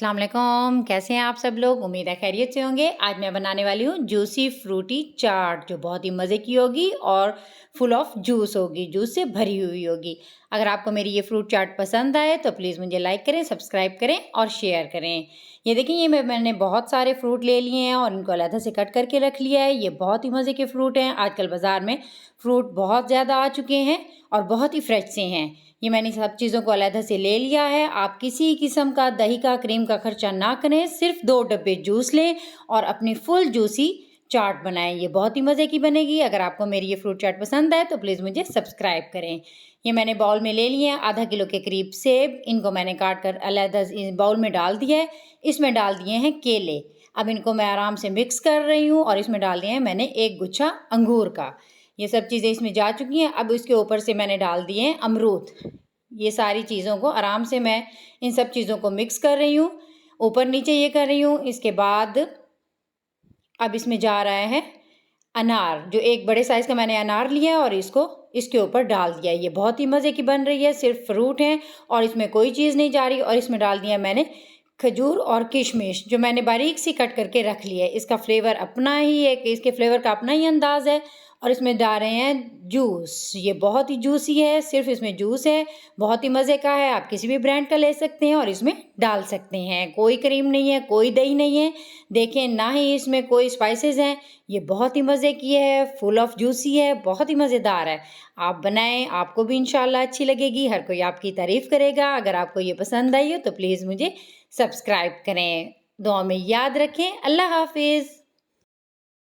अस्सलाम वालेकुम। कैसे हैं आप सब लोग? उम्मीद है खैरियत से होंगे। आज मैं बनाने वाली हूँ जूसी फ्रूटी चाट, जो बहुत ही मज़े की होगी और फुल ऑफ जूस होगी, जूस से भरी हुई होगी। अगर आपको मेरी ये फ्रूट चाट पसंद आए तो प्लीज़ मुझे लाइक करें, सब्सक्राइब करें और शेयर करें। ये देखिए, ये मैंने बहुत सारे फ्रूट ले लिए हैं और इनको अलग से कट करके रख लिया है। ये बहुत ही मज़े के फ्रूट हैं। आजकल बाज़ार में फ्रूट बहुत ज़्यादा आ चुके हैं और बहुत ही फ्रेश से हैं। ये मैंने सब चीज़ों को अलग से ले लिया है। आप किसी किस्म का दही का, क्रीम का खर्चा ना करें, सिर्फ 2 डब्बे जूस लें और अपनी फुल जूसी चाट बनाएं। ये बहुत ही मज़े की बनेगी। अगर आपको मेरी ये फ्रूट चाट पसंद आए तो प्लीज़ मुझे सब्सक्राइब करें। ये मैंने बाउल में ले लिए हैं आधा किलो के करीब सेब। इनको मैंने काट कर अलग इस बाउल में डाल दिया है। इसमें डाल दिए हैं केले। अब इनको मैं आराम से मिक्स कर रही हूँ और इसमें डाल दिया है मैंने 1 गुच्छा अंगूर का। ये सब चीज़ें इसमें जा चुकी हैं। अब इसके ऊपर से मैंने डाल दिए हैं अमरूद। ये सारी चीज़ों को आराम से मैं इन सब चीज़ों को मिक्स कर रही हूँ, ऊपर नीचे ये कर रही हूँ। इसके बाद अब इसमें जा रहा है अनार, जो एक बड़े साइज़ का मैंने अनार लिया है और इसको इसके ऊपर डाल दिया। ये बहुत ही मज़े की बन रही है, सिर्फ फ्रूट है और इसमें कोई चीज़ नहीं जा रही। और इसमें डाल दिया मैंने खजूर और किशमिश, जो मैंने बारीक सी कट करके रख ली है। इसका फ्लेवर अपना ही है, इसके फ्लेवर का अपना ही अंदाज़ है। और इसमें डाल रहे हैं जूस। ये बहुत ही जूसी है, सिर्फ इसमें जूस है, बहुत ही मज़े का है। आप किसी भी ब्रांड का ले सकते हैं और इसमें डाल सकते हैं। कोई क्रीम नहीं है, कोई दही नहीं है, देखें ना ही इसमें कोई स्पाइसेस हैं। ये बहुत ही मज़े की है, फुल ऑफ जूसी है, बहुत ही मज़ेदार है। आप बनाएं, आपको भी इंशाल्लाह अच्छी लगेगी। हर कोई आपकी तारीफ़ करेगा। अगर आपको ये पसंद आई हो तो प्लीज़ मुझे सब्सक्राइब करें। दुआ में याद रखें। अल्लाह हाफ़िज़।